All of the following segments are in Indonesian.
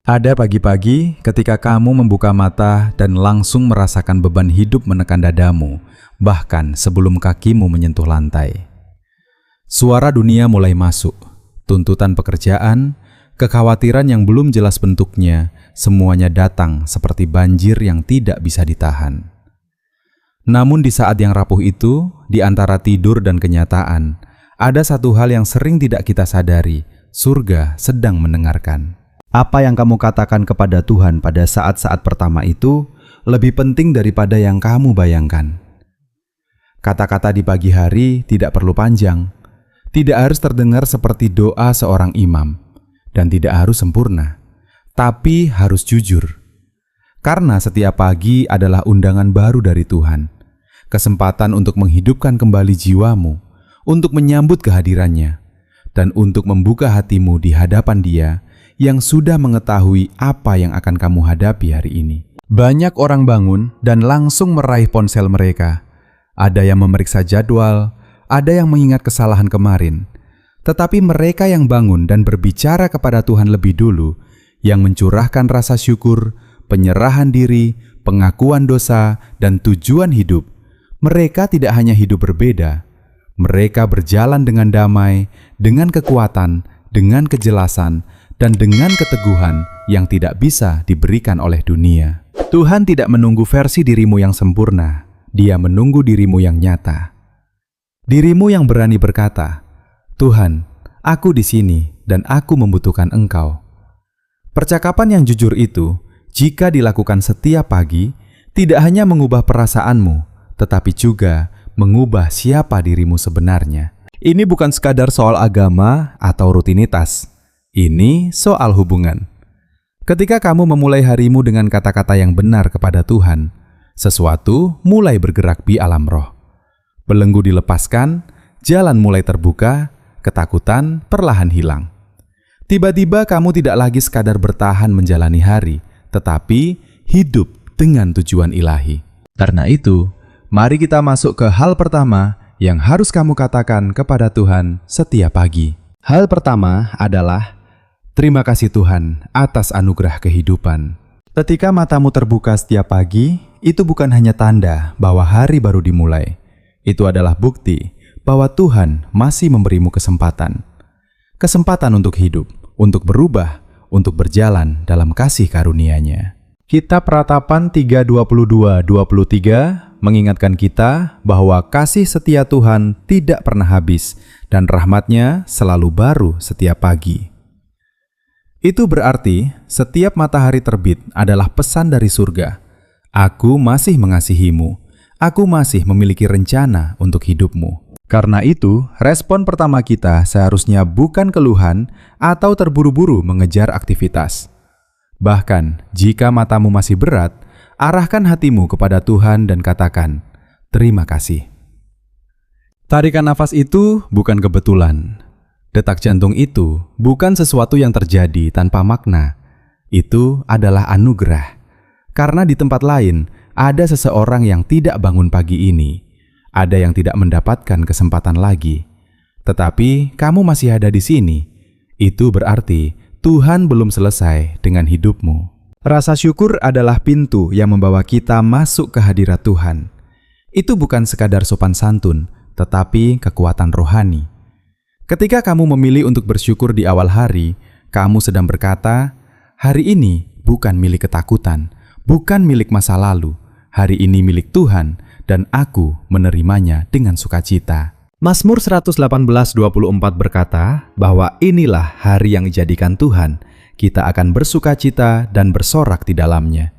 Ada pagi-pagi ketika kamu membuka mata dan langsung merasakan beban hidup menekan dadamu, bahkan sebelum kakimu menyentuh lantai. Suara dunia mulai masuk, tuntutan pekerjaan, kekhawatiran yang belum jelas bentuknya, semuanya datang seperti banjir yang tidak bisa ditahan. Namun di saat yang rapuh itu, di antara tidur dan kenyataan, ada satu hal yang sering tidak kita sadari, surga sedang mendengarkan. Apa yang kamu katakan kepada Tuhan pada saat-saat pertama itu lebih penting daripada yang kamu bayangkan. Kata-kata di pagi hari tidak perlu panjang, tidak harus terdengar seperti doa seorang imam, dan tidak harus sempurna, tapi harus jujur. Karena setiap pagi adalah undangan baru dari Tuhan, kesempatan untuk menghidupkan kembali jiwamu, untuk menyambut kehadirannya, dan untuk membuka hatimu di hadapan Dia yang sudah mengetahui apa yang akan kamu hadapi hari ini. Banyak orang bangun dan langsung meraih ponsel mereka. Ada yang memeriksa jadwal, ada yang mengingat kesalahan kemarin. Tetapi mereka yang bangun dan berbicara kepada Tuhan lebih dulu, yang mencurahkan rasa syukur, penyerahan diri, pengakuan dosa, dan tujuan hidup, mereka tidak hanya hidup berbeda, mereka berjalan dengan damai, dengan kekuatan, dengan kejelasan, dan dengan keteguhan yang tidak bisa diberikan oleh dunia. Tuhan tidak menunggu versi dirimu yang sempurna, Dia menunggu dirimu yang nyata. Dirimu yang berani berkata, "Tuhan, aku di sini dan aku membutuhkan Engkau." Percakapan yang jujur itu, jika dilakukan setiap pagi, tidak hanya mengubah perasaanmu, tetapi juga mengubah siapa dirimu sebenarnya. Ini bukan sekadar soal agama atau rutinitas. Ini soal hubungan. Ketika kamu memulai harimu dengan kata-kata yang benar kepada Tuhan, sesuatu mulai bergerak di alam roh. Belenggu dilepaskan, jalan mulai terbuka, ketakutan perlahan hilang. Tiba-tiba kamu tidak lagi sekadar bertahan menjalani hari, tetapi hidup dengan tujuan ilahi. Karena itu, mari kita masuk ke hal pertama yang harus kamu katakan kepada Tuhan setiap pagi. Hal pertama adalah, terima kasih Tuhan atas anugerah kehidupan. Ketika matamu terbuka setiap pagi, itu bukan hanya tanda bahwa hari baru dimulai. Itu adalah bukti bahwa Tuhan masih memberimu kesempatan. Kesempatan untuk hidup, untuk berubah, untuk berjalan dalam kasih karunia-Nya. Kitab Ratapan 3:22-23 mengingatkan kita bahwa kasih setia Tuhan tidak pernah habis dan rahmat-Nya selalu baru setiap pagi. Itu berarti setiap matahari terbit adalah pesan dari surga. Aku masih mengasihimu. Aku masih memiliki rencana untuk hidupmu. Karena itu, respon pertama kita seharusnya bukan keluhan atau terburu-buru mengejar aktivitas. Bahkan, jika matamu masih berat, arahkan hatimu kepada Tuhan dan katakan, "Terima kasih." Tarikan nafas itu bukan kebetulan. Detak jantung itu bukan sesuatu yang terjadi tanpa makna. Itu adalah anugerah. Karena di tempat lain, ada seseorang yang tidak bangun pagi ini. Ada yang tidak mendapatkan kesempatan lagi. Tetapi kamu masih ada di sini. Itu berarti Tuhan belum selesai dengan hidupmu. Rasa syukur adalah pintu yang membawa kita masuk ke hadirat Tuhan. Itu bukan sekadar sopan santun, tetapi kekuatan rohani. Ketika kamu memilih untuk bersyukur di awal hari, kamu sedang berkata, "Hari ini bukan milik ketakutan, bukan milik masa lalu. Hari ini milik Tuhan, dan aku menerimanya dengan sukacita." Mazmur 118:24 berkata bahwa inilah hari yang dijadikan Tuhan, kita akan bersukacita dan bersorak di dalamnya.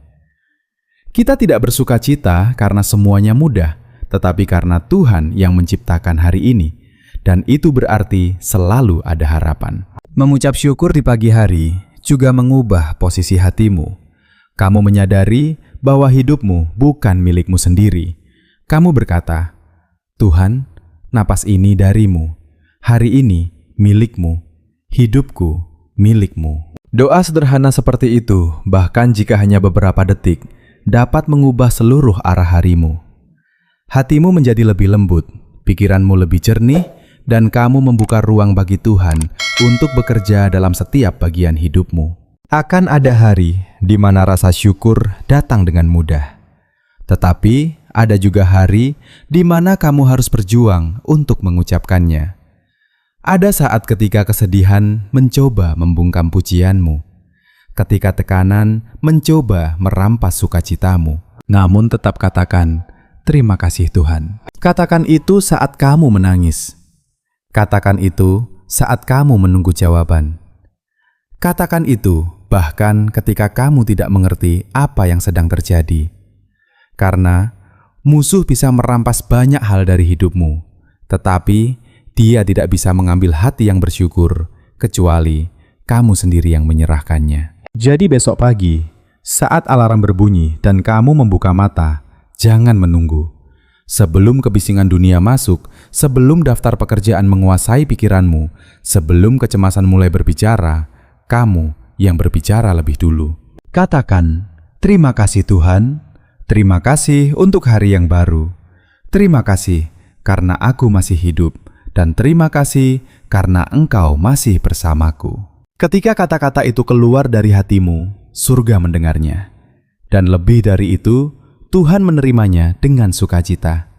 Kita tidak bersukacita karena semuanya mudah, tetapi karena Tuhan yang menciptakan hari ini. Dan itu berarti selalu ada harapan. Mengucap syukur di pagi hari juga mengubah posisi hatimu. Kamu menyadari bahwa hidupmu bukan milikmu sendiri. Kamu berkata, "Tuhan, napas ini darimu. Hari ini milikmu. Hidupku milikmu." Doa sederhana seperti itu, bahkan jika hanya beberapa detik, dapat mengubah seluruh arah harimu. Hatimu menjadi lebih lembut, pikiranmu lebih jernih, dan kamu membuka ruang bagi Tuhan untuk bekerja dalam setiap bagian hidupmu. Akan ada hari di mana rasa syukur datang dengan mudah. Tetapi ada juga hari di mana kamu harus berjuang untuk mengucapkannya. Ada saat ketika kesedihan mencoba membungkam pujianmu, ketika tekanan mencoba merampas sukacitamu. Namun tetap katakan, "Terima kasih Tuhan." Katakan itu saat kamu menangis. Katakan itu saat kamu menunggu jawaban. Katakan itu bahkan ketika kamu tidak mengerti apa yang sedang terjadi. Karena musuh bisa merampas banyak hal dari hidupmu, tetapi dia tidak bisa mengambil hati yang bersyukur, kecuali kamu sendiri yang menyerahkannya. Jadi besok pagi, saat alarm berbunyi dan kamu membuka mata, jangan menunggu. Sebelum kebisingan dunia masuk, sebelum daftar pekerjaan menguasai pikiranmu, sebelum kecemasan mulai berbicara, kamu yang berbicara lebih dulu. Katakan, "Terima kasih Tuhan, terima kasih untuk hari yang baru. Terima kasih karena aku masih hidup, dan terima kasih karena Engkau masih bersamaku." Ketika kata-kata itu keluar dari hatimu, surga mendengarnya. Dan lebih dari itu, Tuhan menerimanya dengan sukacita.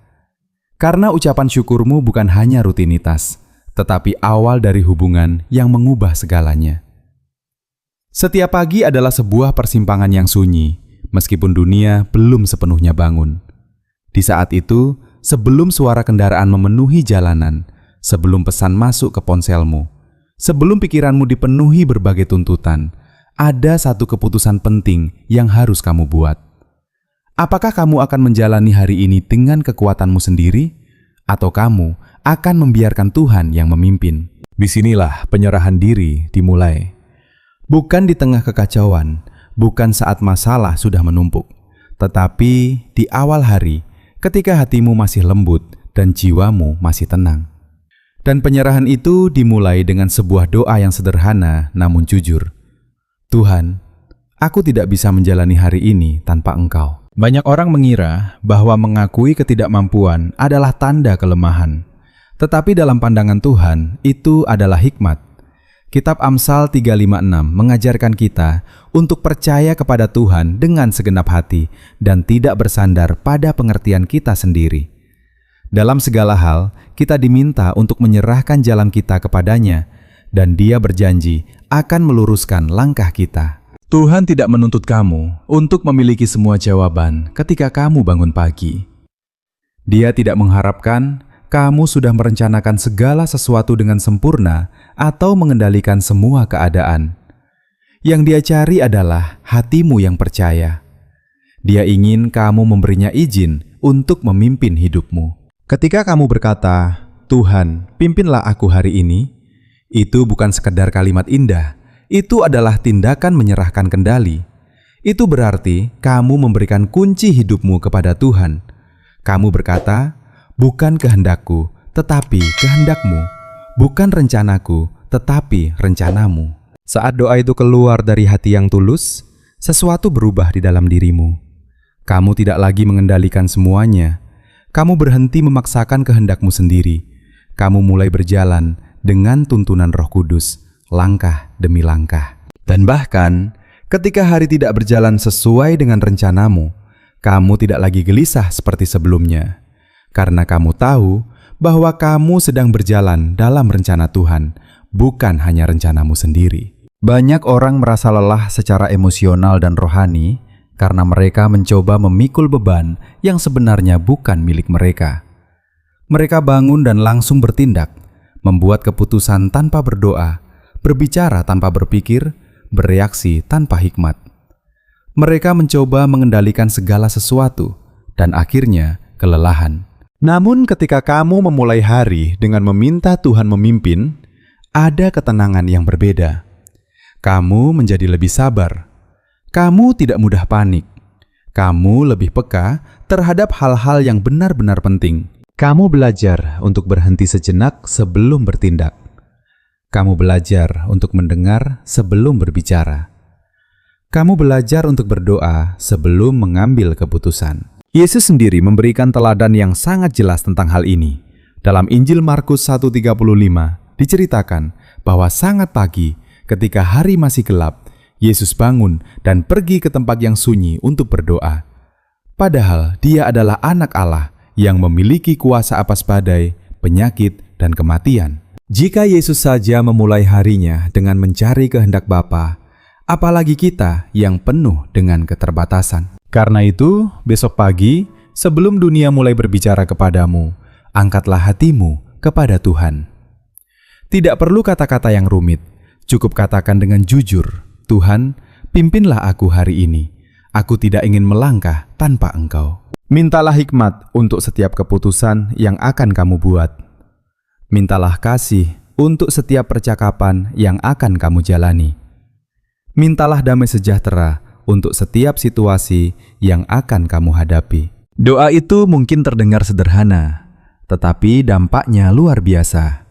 Karena ucapan syukurmu bukan hanya rutinitas, tetapi awal dari hubungan yang mengubah segalanya. Setiap pagi adalah sebuah persimpangan yang sunyi, meskipun dunia belum sepenuhnya bangun. Di saat itu, sebelum suara kendaraan memenuhi jalanan, sebelum pesan masuk ke ponselmu, sebelum pikiranmu dipenuhi berbagai tuntutan, ada satu keputusan penting yang harus kamu buat. Apakah kamu akan menjalani hari ini dengan kekuatanmu sendiri, atau kamu akan membiarkan Tuhan yang memimpin? Disinilah penyerahan diri dimulai. Bukan di tengah kekacauan, bukan saat masalah sudah menumpuk, tetapi di awal hari, ketika hatimu masih lembut dan jiwamu masih tenang. Dan penyerahan itu dimulai dengan sebuah doa yang sederhana namun jujur. "Tuhan, aku tidak bisa menjalani hari ini tanpa Engkau." Banyak orang mengira bahwa mengakui ketidakmampuan adalah tanda kelemahan. Tetapi dalam pandangan Tuhan, itu adalah hikmat. Kitab Amsal 356 mengajarkan kita untuk percaya kepada Tuhan dengan segenap hati dan tidak bersandar pada pengertian kita sendiri. Dalam segala hal, kita diminta untuk menyerahkan jalan kita kepadanya, dan Dia berjanji akan meluruskan langkah kita. Tuhan tidak menuntut kamu untuk memiliki semua jawaban ketika kamu bangun pagi. Dia tidak mengharapkan kamu sudah merencanakan segala sesuatu dengan sempurna atau mengendalikan semua keadaan. Yang Dia cari adalah hatimu yang percaya. Dia ingin kamu memberinya izin untuk memimpin hidupmu. Ketika kamu berkata, "Tuhan, pimpinlah aku hari ini," itu bukan sekedar kalimat indah, itu adalah tindakan menyerahkan kendali. Itu berarti kamu memberikan kunci hidupmu kepada Tuhan. Kamu berkata, "Bukan kehendakku, tetapi kehendakmu. Bukan rencanaku, tetapi rencanamu." Saat doa itu keluar dari hati yang tulus, sesuatu berubah di dalam dirimu. Kamu tidak lagi mengendalikan semuanya. Kamu berhenti memaksakan kehendakmu sendiri. Kamu mulai berjalan dengan tuntunan Roh Kudus, langkah demi langkah. Dan bahkan, ketika hari tidak berjalan sesuai dengan rencanamu, kamu tidak lagi gelisah seperti sebelumnya. Karena kamu tahu bahwa kamu sedang berjalan dalam rencana Tuhan, bukan hanya rencanamu sendiri. Banyak orang merasa lelah secara emosional dan rohani karena mereka mencoba memikul beban yang sebenarnya bukan milik mereka. Mereka bangun dan langsung bertindak, membuat keputusan tanpa berdoa, berbicara tanpa berpikir, bereaksi tanpa hikmat. Mereka mencoba mengendalikan segala sesuatu dan akhirnya kelelahan. Namun ketika kamu memulai hari dengan meminta Tuhan memimpin, ada ketenangan yang berbeda. Kamu menjadi lebih sabar. Kamu tidak mudah panik. Kamu lebih peka terhadap hal-hal yang benar-benar penting. Kamu belajar untuk berhenti sejenak sebelum bertindak. Kamu belajar untuk mendengar sebelum berbicara. Kamu belajar untuk berdoa sebelum mengambil keputusan. Yesus sendiri memberikan teladan yang sangat jelas tentang hal ini. Dalam Injil Markus 1:35 diceritakan bahwa sangat pagi ketika hari masih gelap, Yesus bangun dan pergi ke tempat yang sunyi untuk berdoa. Padahal dia adalah anak Allah yang memiliki kuasa atas badai, penyakit, dan kematian. Jika Yesus saja memulai harinya dengan mencari kehendak Bapa, apalagi kita yang penuh dengan keterbatasan. Karena itu, besok pagi, sebelum dunia mulai berbicara kepadamu, angkatlah hatimu kepada Tuhan. Tidak perlu kata-kata yang rumit, cukup katakan dengan jujur, Tuhan, pimpinlah aku hari ini. Aku tidak ingin melangkah tanpa Engkau. Mintalah hikmat untuk setiap keputusan yang akan kamu buat. Mintalah kasih untuk setiap percakapan yang akan kamu jalani. Mintalah damai sejahtera untuk setiap situasi yang akan kamu hadapi. Doa itu mungkin terdengar sederhana, tetapi dampaknya luar biasa.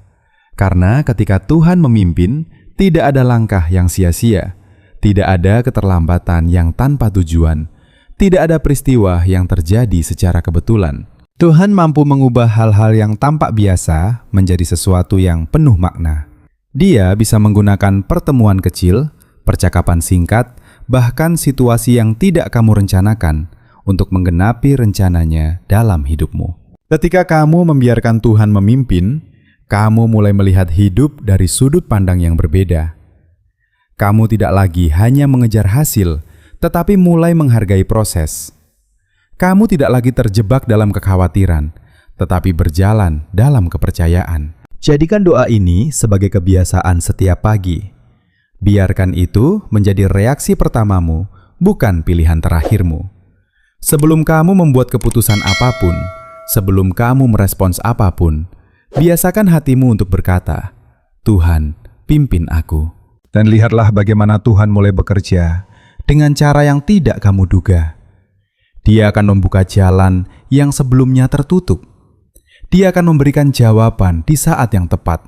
Karena ketika Tuhan memimpin, tidak ada langkah yang sia-sia. Tidak ada keterlambatan yang tanpa tujuan. Tidak ada peristiwa yang terjadi secara kebetulan. Tuhan mampu mengubah hal-hal yang tampak biasa menjadi sesuatu yang penuh makna. Dia bisa menggunakan pertemuan kecil, percakapan singkat, bahkan situasi yang tidak kamu rencanakan untuk menggenapi rencananya dalam hidupmu. Ketika kamu membiarkan Tuhan memimpin, kamu mulai melihat hidup dari sudut pandang yang berbeda. Kamu tidak lagi hanya mengejar hasil, tetapi mulai menghargai proses. Kamu tidak lagi terjebak dalam kekhawatiran, tetapi berjalan dalam kepercayaan. Jadikan doa ini sebagai kebiasaan setiap pagi. Biarkan itu menjadi reaksi pertamamu, bukan pilihan terakhirmu. Sebelum kamu membuat keputusan apapun, sebelum kamu merespons apapun, biasakan hatimu untuk berkata, Tuhan, pimpin aku. Dan lihatlah bagaimana Tuhan mulai bekerja dengan cara yang tidak kamu duga. Dia akan membuka jalan yang sebelumnya tertutup. Dia akan memberikan jawaban di saat yang tepat.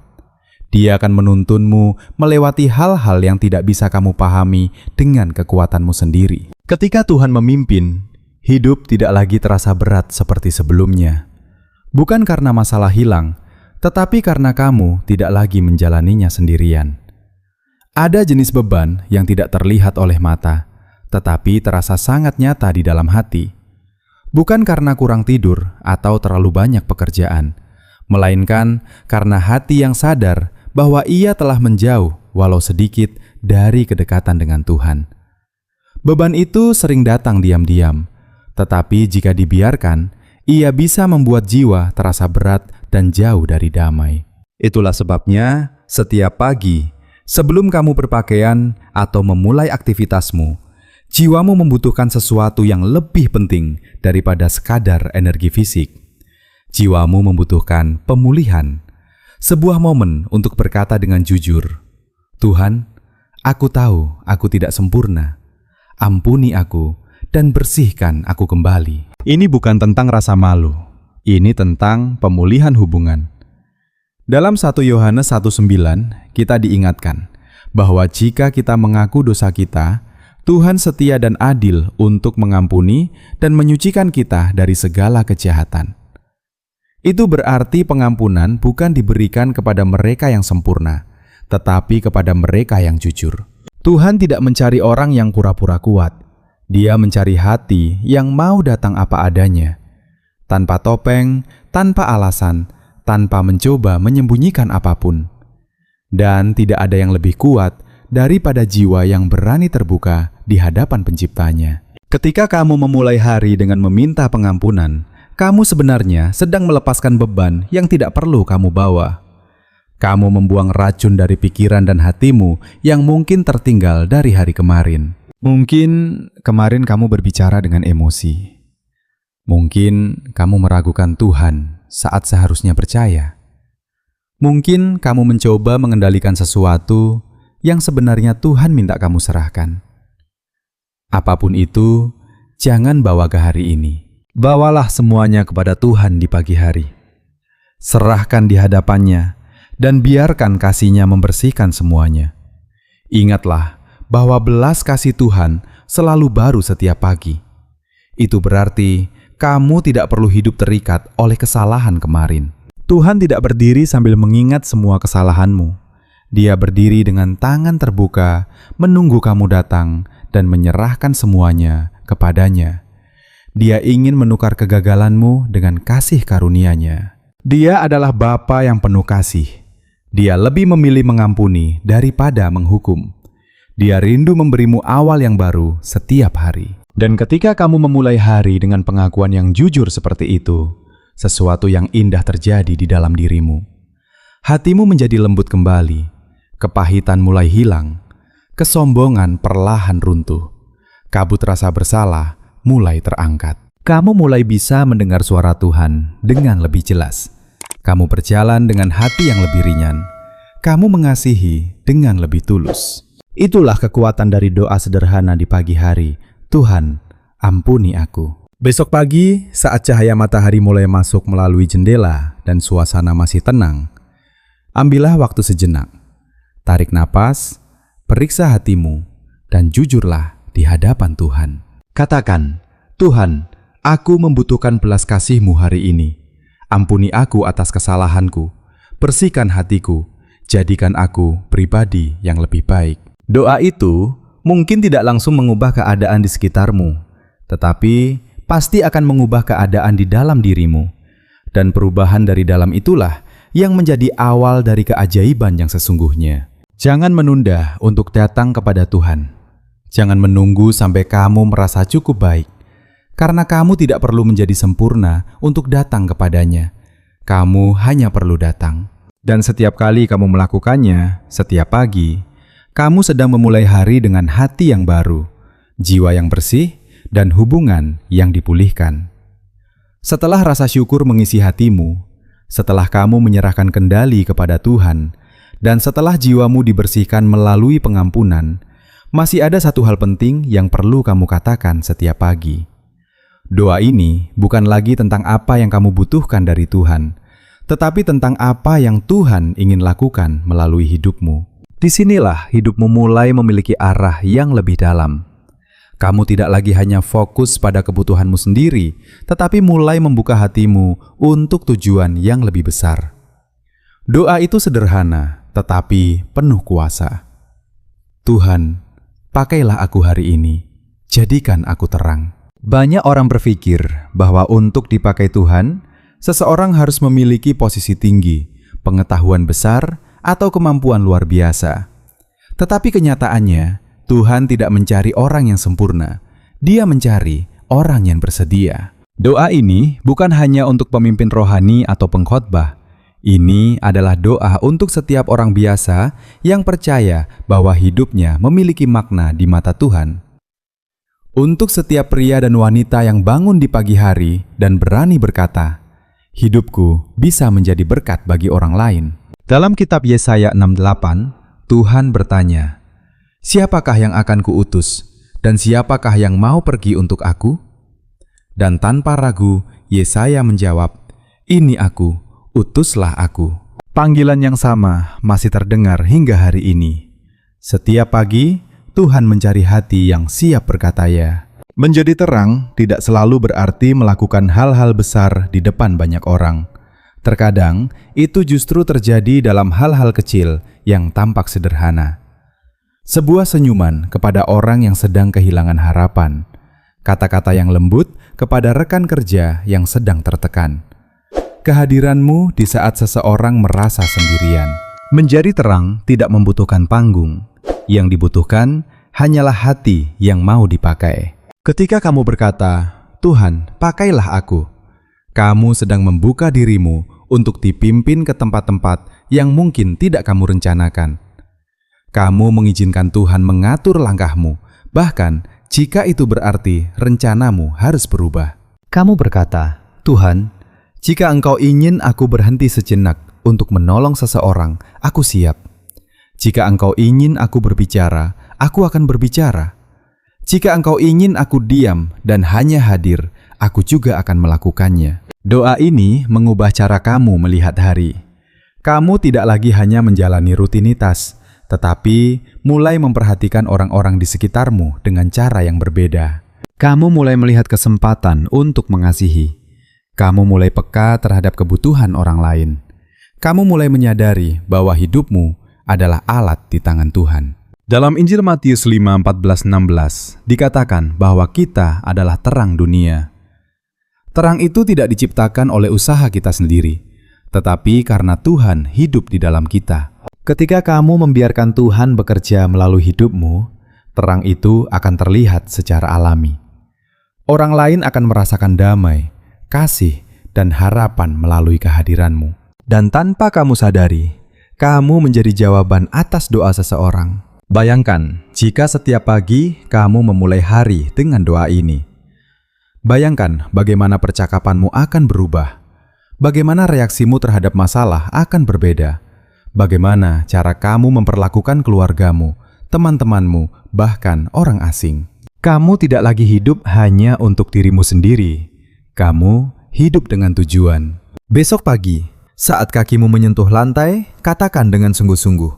Dia akan menuntunmu melewati hal-hal yang tidak bisa kamu pahami dengan kekuatanmu sendiri. Ketika Tuhan memimpin, hidup tidak lagi terasa berat seperti sebelumnya. Bukan karena masalah hilang, tetapi karena kamu tidak lagi menjalaninya sendirian. Ada jenis beban yang tidak terlihat oleh mata, tetapi terasa sangat nyata di dalam hati. Bukan karena kurang tidur atau terlalu banyak pekerjaan, melainkan karena hati yang sadar bahwa ia telah menjauh walau sedikit dari kedekatan dengan Tuhan. Beban itu sering datang diam-diam, tetapi jika dibiarkan, ia bisa membuat jiwa terasa berat dan jauh dari damai. Itulah sebabnya setiap pagi, sebelum kamu berpakaian atau memulai aktivitasmu, jiwamu membutuhkan sesuatu yang lebih penting daripada sekadar energi fisik. Jiwamu membutuhkan pemulihan, sebuah momen untuk berkata dengan jujur, Tuhan, aku tahu aku tidak sempurna. Ampuni aku dan bersihkan aku kembali. Ini bukan tentang rasa malu, ini tentang pemulihan hubungan. Dalam 1 Yohanes 1:9, kita diingatkan bahwa jika kita mengaku dosa kita, Tuhan setia dan adil untuk mengampuni dan menyucikan kita dari segala kejahatan. Itu berarti pengampunan bukan diberikan kepada mereka yang sempurna, tetapi kepada mereka yang jujur. Tuhan tidak mencari orang yang pura-pura kuat. Dia mencari hati yang mau datang apa adanya, tanpa topeng, tanpa alasan, tanpa mencoba menyembunyikan apapun. Dan tidak ada yang lebih kuat daripada jiwa yang berani terbuka di hadapan Penciptanya. Ketika kamu memulai hari dengan meminta pengampunan, kamu sebenarnya sedang melepaskan beban yang tidak perlu kamu bawa. Kamu membuang racun dari pikiran dan hatimu yang mungkin tertinggal dari hari kemarin. Mungkin kemarin kamu berbicara dengan emosi. Mungkin kamu meragukan Tuhan saat seharusnya percaya. Mungkin kamu mencoba mengendalikan sesuatu yang sebenarnya Tuhan minta kamu serahkan. Apapun itu, jangan bawa ke hari ini. Bawalah semuanya kepada Tuhan di pagi hari. Serahkan di hadapannya dan biarkan kasih-Nya membersihkan semuanya. Ingatlah bahwa belas kasih Tuhan selalu baru setiap pagi. Itu berarti kamu tidak perlu hidup terikat oleh kesalahan kemarin. Tuhan tidak berdiri sambil mengingat semua kesalahanmu. Dia berdiri dengan tangan terbuka, menunggu kamu datang dan menyerahkan semuanya kepadanya. Dia ingin menukar kegagalanmu dengan kasih karunia-Nya. Dia adalah Bapa yang penuh kasih. Dia lebih memilih mengampuni daripada menghukum. Dia rindu memberimu awal yang baru setiap hari. Dan ketika kamu memulai hari dengan pengakuan yang jujur seperti itu, sesuatu yang indah terjadi di dalam dirimu. Hatimu menjadi lembut kembali, kepahitan mulai hilang, kesombongan perlahan runtuh, kabut rasa bersalah mulai terangkat. Kamu mulai bisa mendengar suara Tuhan dengan lebih jelas. Kamu berjalan dengan hati yang lebih ringan. Kamu mengasihi dengan lebih tulus. Itulah kekuatan dari doa sederhana di pagi hari. Tuhan, ampuni aku. Besok pagi, saat cahaya matahari mulai masuk melalui jendela dan suasana masih tenang, ambillah waktu sejenak. Tarik napas, periksa hatimu, dan jujurlah di hadapan Tuhan. Katakan, Tuhan, aku membutuhkan belas kasih-Mu hari ini. Ampuni aku atas kesalahanku, bersihkan hatiku, jadikan aku pribadi yang lebih baik. Doa itu mungkin tidak langsung mengubah keadaan di sekitarmu, tetapi pasti akan mengubah keadaan di dalam dirimu. Dan perubahan dari dalam itulah yang menjadi awal dari keajaiban yang sesungguhnya. Jangan menunda untuk datang kepada Tuhan. Jangan menunggu sampai kamu merasa cukup baik, karena kamu tidak perlu menjadi sempurna untuk datang kepadanya. Kamu hanya perlu datang. Dan setiap kali kamu melakukannya, setiap pagi, kamu sedang memulai hari dengan hati yang baru, jiwa yang bersih, dan hubungan yang dipulihkan. Setelah rasa syukur mengisi hatimu, setelah kamu menyerahkan kendali kepada Tuhan, dan setelah jiwamu dibersihkan melalui pengampunan, masih ada satu hal penting yang perlu kamu katakan setiap pagi. Doa ini bukan lagi tentang apa yang kamu butuhkan dari Tuhan, tetapi tentang apa yang Tuhan ingin lakukan melalui hidupmu. Disinilah hidupmu mulai memiliki arah yang lebih dalam. Kamu tidak lagi hanya fokus pada kebutuhanmu sendiri, tetapi mulai membuka hatimu untuk tujuan yang lebih besar. Doa itu sederhana, tetapi penuh kuasa. Tuhan, pakailah aku hari ini, jadikan aku terang. Banyak orang berpikir bahwa untuk dipakai Tuhan, seseorang harus memiliki posisi tinggi, pengetahuan besar, atau kemampuan luar biasa. Tetapi kenyataannya, Tuhan tidak mencari orang yang sempurna. Dia mencari orang yang bersedia. Doa ini bukan hanya untuk pemimpin rohani atau pengkhotbah. Ini adalah doa untuk setiap orang biasa yang percaya bahwa hidupnya memiliki makna di mata Tuhan. Untuk setiap pria dan wanita yang bangun di pagi hari dan berani berkata, "Hidupku bisa menjadi berkat bagi orang lain." Dalam kitab Yesaya 68, Tuhan bertanya, "Siapakah yang akan kuutus, dan siapakah yang mau pergi untuk aku?" Dan tanpa ragu, Yesaya menjawab, "Ini aku, utuslah aku." Panggilan yang sama masih terdengar hingga hari ini. Setiap pagi, Tuhan mencari hati yang siap berkata ya. Menjadi terang tidak selalu berarti melakukan hal-hal besar di depan banyak orang. Terkadang, itu justru terjadi dalam hal-hal kecil yang tampak sederhana. Sebuah senyuman kepada orang yang sedang kehilangan harapan. Kata-kata yang lembut kepada rekan kerja yang sedang tertekan. Kehadiranmu di saat seseorang merasa sendirian. Menjadi terang tidak membutuhkan panggung. Yang dibutuhkan hanyalah hati yang mau dipakai. Ketika kamu berkata, "Tuhan, pakailah aku," kamu sedang membuka dirimu untuk dipimpin ke tempat-tempat yang mungkin tidak kamu rencanakan. Kamu mengizinkan Tuhan mengatur langkahmu, bahkan jika itu berarti rencanamu harus berubah. Kamu berkata, "Tuhan, jika Engkau ingin aku berhenti sejenak untuk menolong seseorang, aku siap. Jika Engkau ingin aku berbicara, aku akan berbicara. Jika Engkau ingin aku diam dan hanya hadir, aku juga akan melakukannya." Doa ini mengubah cara kamu melihat hari. Kamu tidak lagi hanya menjalani rutinitas, tetapi mulai memperhatikan orang-orang di sekitarmu dengan cara yang berbeda. Kamu mulai melihat kesempatan untuk mengasihi. Kamu mulai peka terhadap kebutuhan orang lain. Kamu mulai menyadari bahwa hidupmu adalah alat di tangan Tuhan. Dalam Injil Matius 5:14-16 dikatakan bahwa kita adalah terang dunia. Terang itu tidak diciptakan oleh usaha kita sendiri, tetapi karena Tuhan hidup di dalam kita. Ketika kamu membiarkan Tuhan bekerja melalui hidupmu, terang itu akan terlihat secara alami. Orang lain akan merasakan damai, kasih, dan harapan melalui kehadiranmu. Dan tanpa kamu sadari, kamu menjadi jawaban atas doa seseorang. Bayangkan jika setiap pagi kamu memulai hari dengan doa ini. Bayangkan bagaimana percakapanmu akan berubah. Bagaimana reaksimu terhadap masalah akan berbeda. Bagaimana cara kamu memperlakukan keluargamu, teman-temanmu, bahkan orang asing. Kamu tidak lagi hidup hanya untuk dirimu sendiri. Kamu hidup dengan tujuan. Besok pagi, saat kakimu menyentuh lantai, katakan dengan sungguh-sungguh,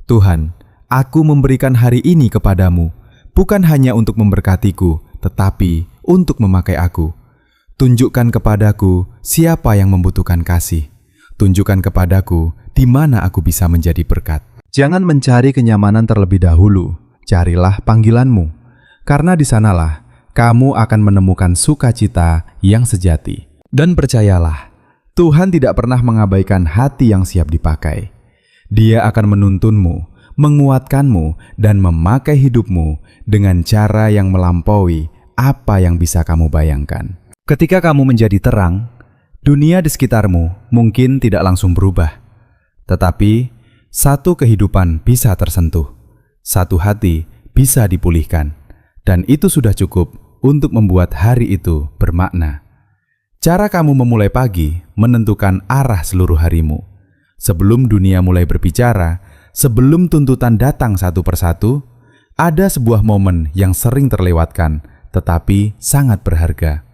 Tuhan, aku memberikan hari ini kepadamu, bukan hanya untuk memberkatiku, tetapi untuk memakai aku. Tunjukkan kepadaku siapa yang membutuhkan kasih. Tunjukkan kepadaku di mana aku bisa menjadi berkat. Jangan mencari kenyamanan terlebih dahulu, carilah panggilanmu. Karena di sanalah kamu akan menemukan sukacita yang sejati. Dan percayalah, Tuhan tidak pernah mengabaikan hati yang siap dipakai. Dia akan menuntunmu, menguatkanmu, dan memakai hidupmu dengan cara yang melampaui apa yang bisa kamu bayangkan. Ketika kamu menjadi terang, dunia di sekitarmu mungkin tidak langsung berubah. Tetapi, satu kehidupan bisa tersentuh, satu hati bisa dipulihkan, dan itu sudah cukup untuk membuat hari itu bermakna. Cara kamu memulai pagi menentukan arah seluruh harimu. Sebelum dunia mulai berbicara, sebelum tuntutan datang satu persatu, ada sebuah momen yang sering terlewatkan, tetapi sangat berharga.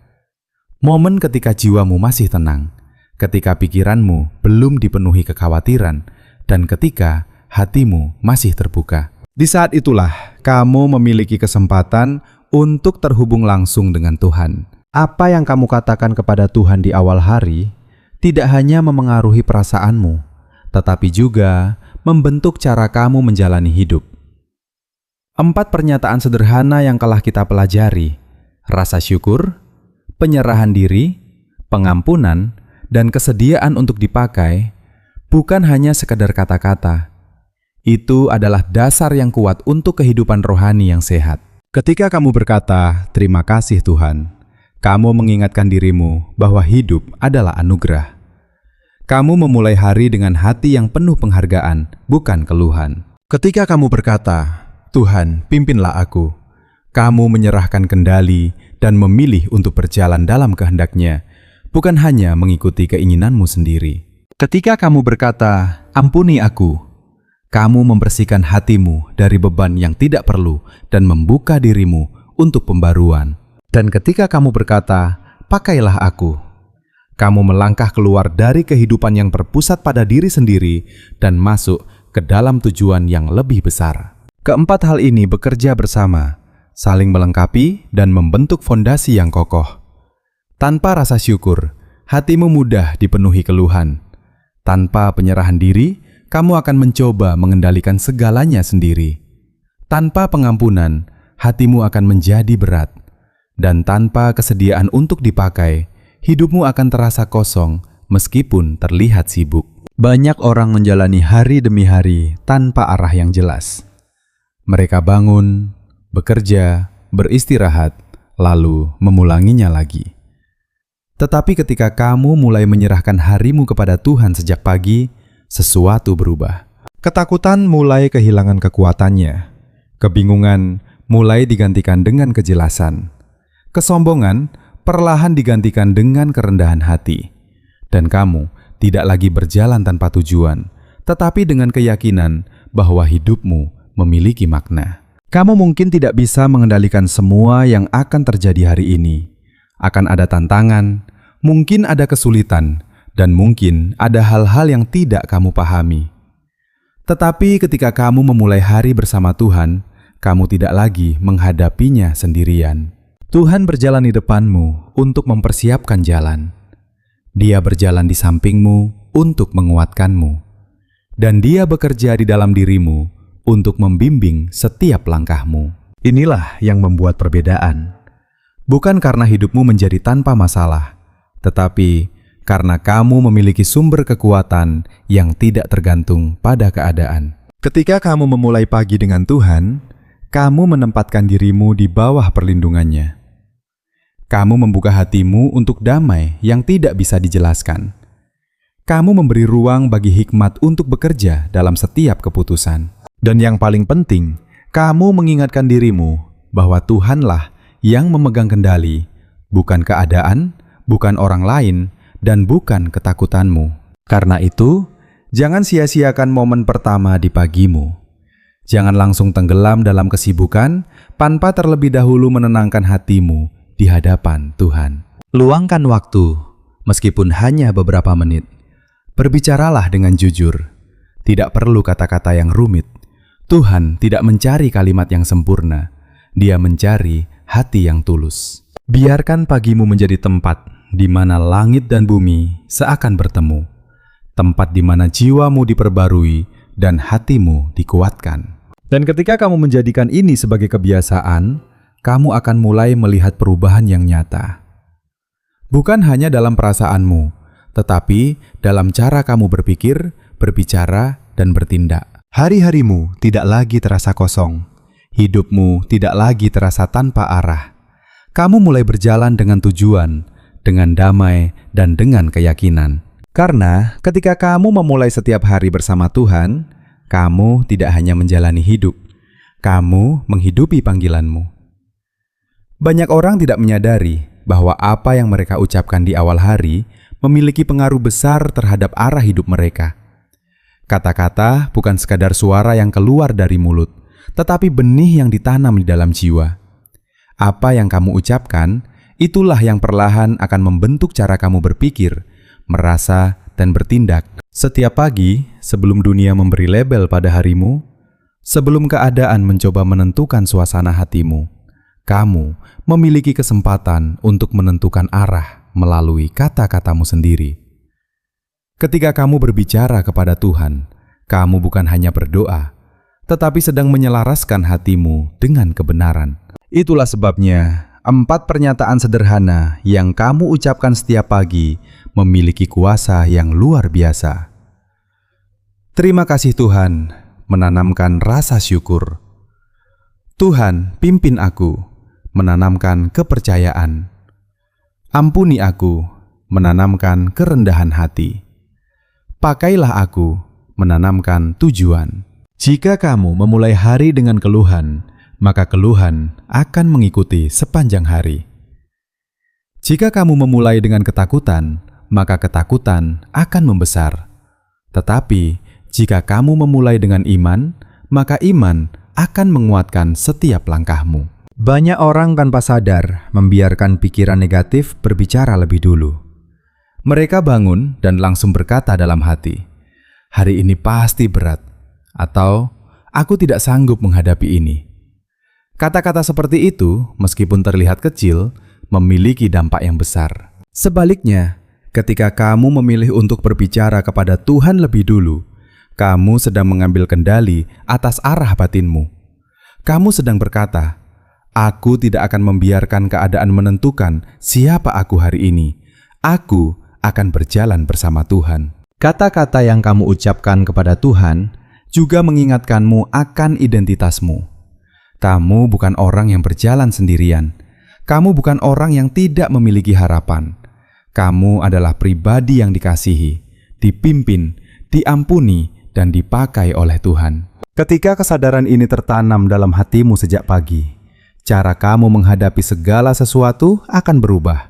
Momen ketika jiwamu masih tenang, ketika pikiranmu belum dipenuhi kekhawatiran, dan ketika hatimu masih terbuka. Di saat itulah kamu memiliki kesempatan untuk terhubung langsung dengan Tuhan. Apa yang kamu katakan kepada Tuhan di awal hari tidak hanya memengaruhi perasaanmu, tetapi juga membentuk cara kamu menjalani hidup. 4 pernyataan sederhana yang telah kita pelajari: rasa syukur, penyerahan diri, pengampunan, dan kesediaan untuk dipakai, bukan hanya sekedar kata-kata. Itu adalah dasar yang kuat untuk kehidupan rohani yang sehat. Ketika kamu berkata, "Terima kasih Tuhan," kamu mengingatkan dirimu bahwa hidup adalah anugerah. Kamu memulai hari dengan hati yang penuh penghargaan, bukan keluhan. Ketika kamu berkata, "Tuhan, pimpinlah aku," kamu menyerahkan kendali dan memilih untuk berjalan dalam kehendak-Nya, bukan hanya mengikuti keinginanmu sendiri. Ketika kamu berkata, "Ampuni aku," kamu membersihkan hatimu dari beban yang tidak perlu dan membuka dirimu untuk pembaruan. Dan ketika kamu berkata, "Pakailah aku," kamu melangkah keluar dari kehidupan yang berpusat pada diri sendiri dan masuk ke dalam tujuan yang lebih besar. Keempat hal ini bekerja bersama, saling melengkapi dan membentuk fondasi yang kokoh. Tanpa rasa syukur, hatimu mudah dipenuhi keluhan. Tanpa penyerahan diri, kamu akan mencoba mengendalikan segalanya sendiri. Tanpa pengampunan, hatimu akan menjadi berat. Dan tanpa kesediaan untuk dipakai, hidupmu akan terasa kosong meskipun terlihat sibuk. Banyak orang menjalani hari demi hari tanpa arah yang jelas. Mereka bangun, bekerja, beristirahat, lalu memulanginya lagi. Tetapi ketika kamu mulai menyerahkan harimu kepada Tuhan sejak pagi, sesuatu berubah. Ketakutan mulai kehilangan kekuatannya. Kebingungan mulai digantikan dengan kejelasan. Kesombongan perlahan digantikan dengan kerendahan hati. Dan kamu tidak lagi berjalan tanpa tujuan, tetapi dengan keyakinan bahwa hidupmu memiliki makna. Kamu mungkin tidak bisa mengendalikan semua yang akan terjadi hari ini. Akan ada tantangan, mungkin ada kesulitan, dan mungkin ada hal-hal yang tidak kamu pahami. Tetapi ketika kamu memulai hari bersama Tuhan, kamu tidak lagi menghadapinya sendirian. Tuhan berjalan di depanmu untuk mempersiapkan jalan. Dia berjalan di sampingmu untuk menguatkanmu. dan Dia bekerja di dalam dirimu untuk membimbing setiap langkahmu. Inilah yang membuat perbedaan. Bukan karena hidupmu menjadi tanpa masalah, tetapi karena kamu memiliki sumber kekuatan yang tidak tergantung pada keadaan. Ketika kamu memulai pagi dengan Tuhan, kamu menempatkan dirimu di bawah perlindungannya. Kamu membuka hatimu untuk damai yang tidak bisa dijelaskan. Kamu memberi ruang bagi hikmat untuk bekerja dalam setiap keputusan. Dan yang paling penting, kamu mengingatkan dirimu bahwa Tuhanlah yang memegang kendali, bukan keadaan, bukan orang lain, dan bukan ketakutanmu. Karena itu, jangan sia-siakan momen pertama di pagimu. Jangan langsung tenggelam dalam kesibukan tanpa terlebih dahulu menenangkan hatimu di hadapan Tuhan. Luangkan waktu, meskipun hanya beberapa menit. Berbicaralah dengan jujur. Tidak perlu kata-kata yang rumit. Tuhan tidak mencari kalimat yang sempurna. Dia mencari hati yang tulus. Biarkan pagimu menjadi tempat di mana langit dan bumi seakan bertemu. Tempat di mana jiwamu diperbarui dan hatimu dikuatkan. Dan ketika kamu menjadikan ini sebagai kebiasaan, kamu akan mulai melihat perubahan yang nyata. Bukan hanya dalam perasaanmu, tetapi dalam cara kamu berpikir, berbicara, dan bertindak. Hari-harimu tidak lagi terasa kosong. Hidupmu tidak lagi terasa tanpa arah. Kamu mulai berjalan dengan tujuan, dengan damai, dan dengan keyakinan. Karena ketika kamu memulai setiap hari bersama Tuhan, kamu tidak hanya menjalani hidup, kamu menghidupi panggilanmu. Banyak orang tidak menyadari bahwa apa yang mereka ucapkan di awal hari memiliki pengaruh besar terhadap arah hidup mereka. Kata-kata bukan sekadar suara yang keluar dari mulut, tetapi benih yang ditanam di dalam jiwa. Apa yang kamu ucapkan, itulah yang perlahan akan membentuk cara kamu berpikir, merasa, dan bertindak. Setiap pagi, sebelum dunia memberi label pada harimu, sebelum keadaan mencoba menentukan suasana hatimu, kamu memiliki kesempatan untuk menentukan arah melalui kata-katamu sendiri. Ketika kamu berbicara kepada Tuhan, kamu bukan hanya berdoa, tetapi sedang menyelaraskan hatimu dengan kebenaran. Itulah sebabnya 4 pernyataan sederhana yang kamu ucapkan setiap pagi memiliki kuasa yang luar biasa. Terima kasih Tuhan, menanamkan rasa syukur. Tuhan, pimpin aku, menanamkan kepercayaan. Ampuni aku, menanamkan kerendahan hati. Pakailah aku, menanamkan tujuan. Jika kamu memulai hari dengan keluhan, maka keluhan akan mengikuti sepanjang hari. Jika kamu memulai dengan ketakutan, maka ketakutan akan membesar. Tetapi, jika kamu memulai dengan iman, maka iman akan menguatkan setiap langkahmu. Banyak orang tanpa sadar membiarkan pikiran negatif berbicara lebih dulu. Mereka bangun dan langsung berkata dalam hati, "Hari ini pasti berat," atau "Aku tidak sanggup menghadapi ini." Kata-kata seperti itu, meskipun terlihat kecil, memiliki dampak yang besar. Sebaliknya, ketika kamu memilih untuk berbicara kepada Tuhan lebih dulu, kamu sedang mengambil kendali atas arah batinmu. Kamu sedang berkata, "Aku tidak akan membiarkan keadaan menentukan siapa aku hari ini. Aku akan berjalan bersama Tuhan." Kata-kata yang kamu ucapkan kepada Tuhan juga mengingatkanmu akan identitasmu. Kamu bukan orang yang berjalan sendirian. Kamu bukan orang yang tidak memiliki harapan. Kamu adalah pribadi yang dikasihi, dipimpin, diampuni, dan dipakai oleh Tuhan. Ketika kesadaran ini tertanam dalam hatimu sejak pagi, cara kamu menghadapi segala sesuatu akan berubah.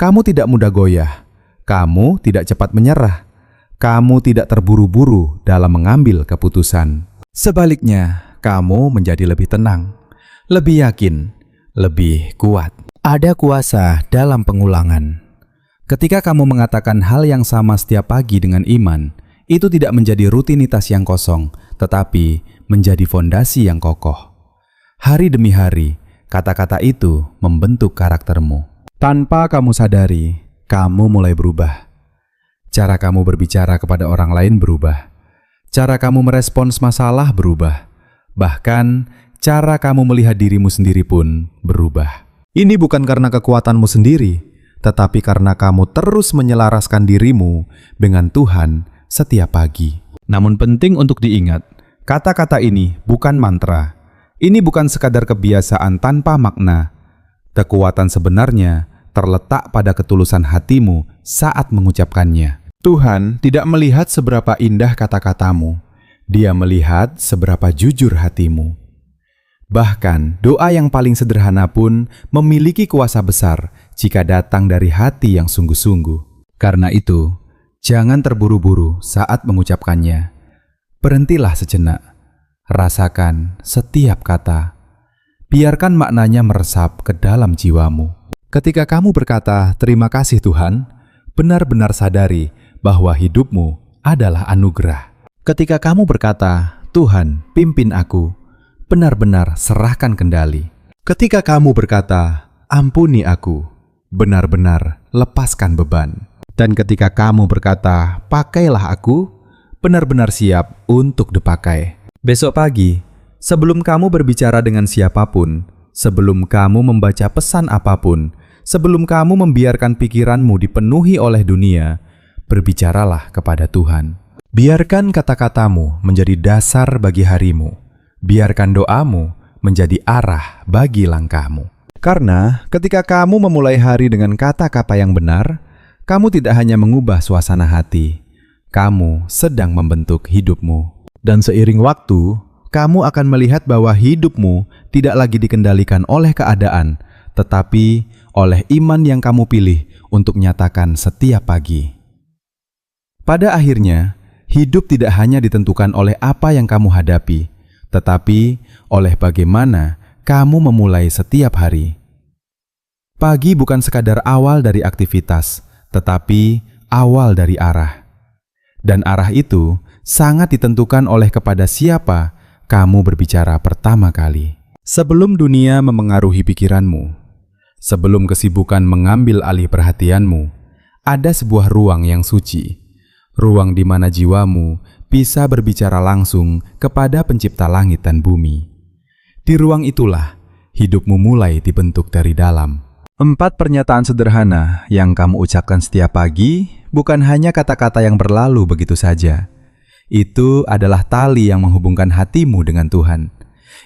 Kamu tidak mudah goyah. Kamu tidak cepat menyerah. Kamu tidak terburu-buru dalam mengambil keputusan. Sebaliknya, kamu menjadi lebih tenang, lebih yakin, lebih kuat. Ada kuasa dalam pengulangan. Ketika kamu mengatakan hal yang sama setiap pagi dengan iman, itu tidak menjadi rutinitas yang kosong, tetapi menjadi fondasi yang kokoh. Hari demi hari, kata-kata itu membentuk karaktermu. Tanpa kamu sadari, kamu mulai berubah. Cara kamu berbicara kepada orang lain berubah. Cara kamu merespons masalah berubah. Bahkan, cara kamu melihat dirimu sendiri pun berubah. Ini bukan karena kekuatanmu sendiri, tetapi karena kamu terus menyelaraskan dirimu dengan Tuhan setiap pagi. Namun penting untuk diingat, kata-kata ini bukan mantra. Ini bukan sekadar kebiasaan tanpa makna. Kekuatan sebenarnya terletak pada ketulusan hatimu saat mengucapkannya. Tuhan tidak melihat seberapa indah kata-katamu. Dia melihat seberapa jujur hatimu. Bahkan, doa yang paling sederhana pun memiliki kuasa besar jika datang dari hati yang sungguh-sungguh. Karena itu, jangan terburu-buru saat mengucapkannya. Berhentilah sejenak. Rasakan setiap kata. Biarkan maknanya meresap ke dalam jiwamu. Ketika kamu berkata, "Terima kasih Tuhan," benar-benar sadari bahwa hidupmu adalah anugerah. Ketika kamu berkata, "Tuhan, pimpin aku," benar-benar serahkan kendali. Ketika kamu berkata, "Ampuni aku," benar-benar lepaskan beban. Dan ketika kamu berkata, "Pakailah aku," benar-benar siap untuk dipakai. Besok pagi, sebelum kamu berbicara dengan siapapun, sebelum kamu membaca pesan apapun, sebelum kamu membiarkan pikiranmu dipenuhi oleh dunia, berbicaralah kepada Tuhan. Biarkan kata-katamu menjadi dasar bagi harimu. Biarkan doamu menjadi arah bagi langkahmu. Karena ketika kamu memulai hari dengan kata-kata yang benar, kamu tidak hanya mengubah suasana hati, kamu sedang membentuk hidupmu. Dan seiring waktu, kamu akan melihat bahwa hidupmu tidak lagi dikendalikan oleh keadaan, tetapi oleh iman yang kamu pilih untuk nyatakan setiap pagi. Pada akhirnya, hidup tidak hanya ditentukan oleh apa yang kamu hadapi, tetapi oleh bagaimana kamu memulai setiap hari. Pagi bukan sekadar awal dari aktivitas, tetapi awal dari arah. Dan arah itu sangat ditentukan oleh kepada siapa kamu berbicara pertama kali. Sebelum dunia memengaruhi pikiranmu, sebelum kesibukan mengambil alih perhatianmu, ada sebuah ruang yang suci. Ruang di mana jiwamu bisa berbicara langsung kepada pencipta langit dan bumi. Di ruang itulah hidupmu mulai dibentuk dari dalam. 4 pernyataan sederhana yang kamu ucapkan setiap pagi bukan hanya kata-kata yang berlalu begitu saja. Itu adalah tali yang menghubungkan hatimu dengan Tuhan.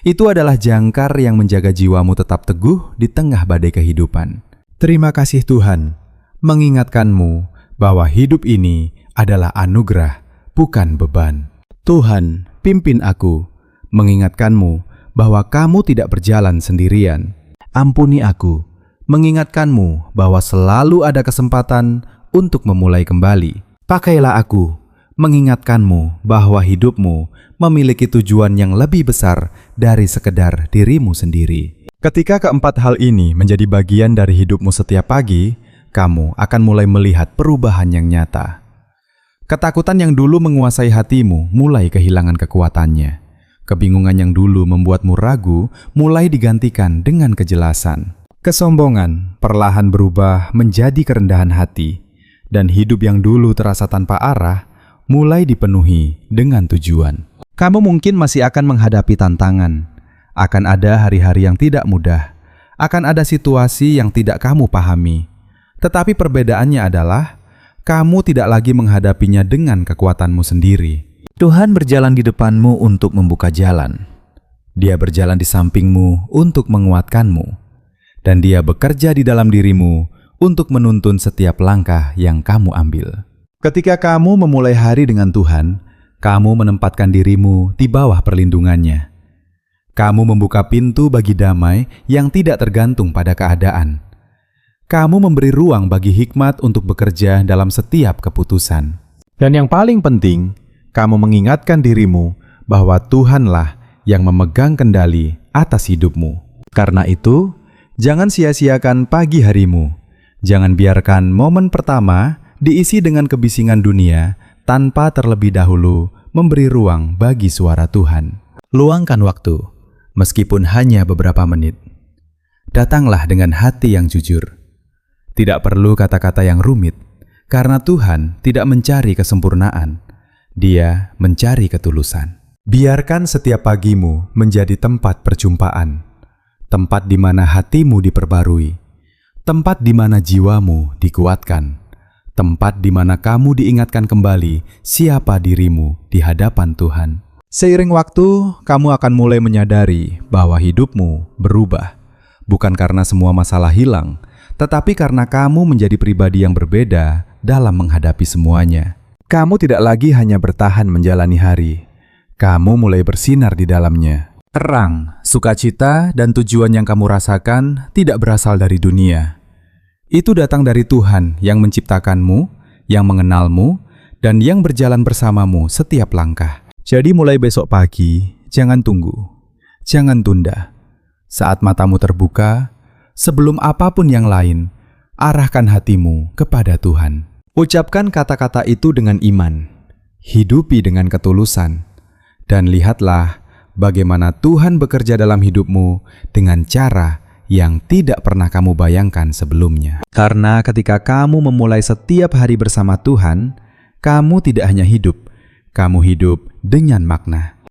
Itu adalah jangkar yang menjaga jiwamu tetap teguh di tengah badai kehidupan. Terima kasih Tuhan, mengingatkanmu bahwa hidup ini adalah anugerah, bukan beban. Tuhan, pimpin aku, mengingatkanmu bahwa kamu tidak berjalan sendirian. Ampuni aku, mengingatkanmu bahwa selalu ada kesempatan untuk memulai kembali. Pakailah aku, mengingatkanmu bahwa hidupmu memiliki tujuan yang lebih besar dari sekedar dirimu sendiri. Ketika keempat hal ini menjadi bagian dari hidupmu setiap pagi, kamu akan mulai melihat perubahan yang nyata. Ketakutan yang dulu menguasai hatimu mulai kehilangan kekuatannya. Kebingungan yang dulu membuatmu ragu mulai digantikan dengan kejelasan. Kesombongan perlahan berubah menjadi kerendahan hati, dan hidup yang dulu terasa tanpa arah mulai dipenuhi dengan tujuan. Kamu mungkin masih akan menghadapi tantangan. Akan ada hari-hari yang tidak mudah. Akan ada situasi yang tidak kamu pahami. Tetapi perbedaannya adalah kamu tidak lagi menghadapinya dengan kekuatanmu sendiri. Tuhan berjalan di depanmu untuk membuka jalan. Dia berjalan di sampingmu untuk menguatkanmu. Dan Dia bekerja di dalam dirimu untuk menuntun setiap langkah yang kamu ambil. Ketika kamu memulai hari dengan Tuhan, kamu menempatkan dirimu di bawah perlindungannya. Kamu membuka pintu bagi damai yang tidak tergantung pada keadaan. Kamu memberi ruang bagi hikmat untuk bekerja dalam setiap keputusan. Dan yang paling penting, kamu mengingatkan dirimu bahwa Tuhanlah yang memegang kendali atas hidupmu. Karena itu, jangan sia-siakan pagi harimu. Jangan biarkan momen pertama diisi dengan kebisingan dunia tanpa terlebih dahulu memberi ruang bagi suara Tuhan. Luangkan waktu, meskipun hanya beberapa menit. Datanglah dengan hati yang jujur. Tidak perlu kata-kata yang rumit, karena Tuhan tidak mencari kesempurnaan. Dia mencari ketulusan. Biarkan setiap pagimu menjadi tempat perjumpaan, tempat di mana hatimu diperbarui, tempat di mana jiwamu dikuatkan, tempat di mana kamu diingatkan kembali siapa dirimu di hadapan Tuhan. Seiring waktu, kamu akan mulai menyadari bahwa hidupmu berubah, bukan karena semua masalah hilang, tetapi karena kamu menjadi pribadi yang berbeda dalam menghadapi semuanya. Kamu tidak lagi hanya bertahan menjalani hari, kamu mulai bersinar di dalamnya. Terang, sukacita, dan tujuan yang kamu rasakan tidak berasal dari dunia. Itu datang dari Tuhan yang menciptakanmu, yang mengenalmu, dan yang berjalan bersamamu setiap langkah. Jadi mulai besok pagi, jangan tunggu, jangan tunda. Saat matamu terbuka, sebelum apapun yang lain, arahkan hatimu kepada Tuhan. Ucapkan kata-kata itu dengan iman, hidupi dengan ketulusan, dan lihatlah bagaimana Tuhan bekerja dalam hidupmu dengan cara yang tidak pernah kamu bayangkan sebelumnya. Karena ketika kamu memulai setiap hari bersama Tuhan, kamu tidak hanya hidup, kamu hidup dengan makna.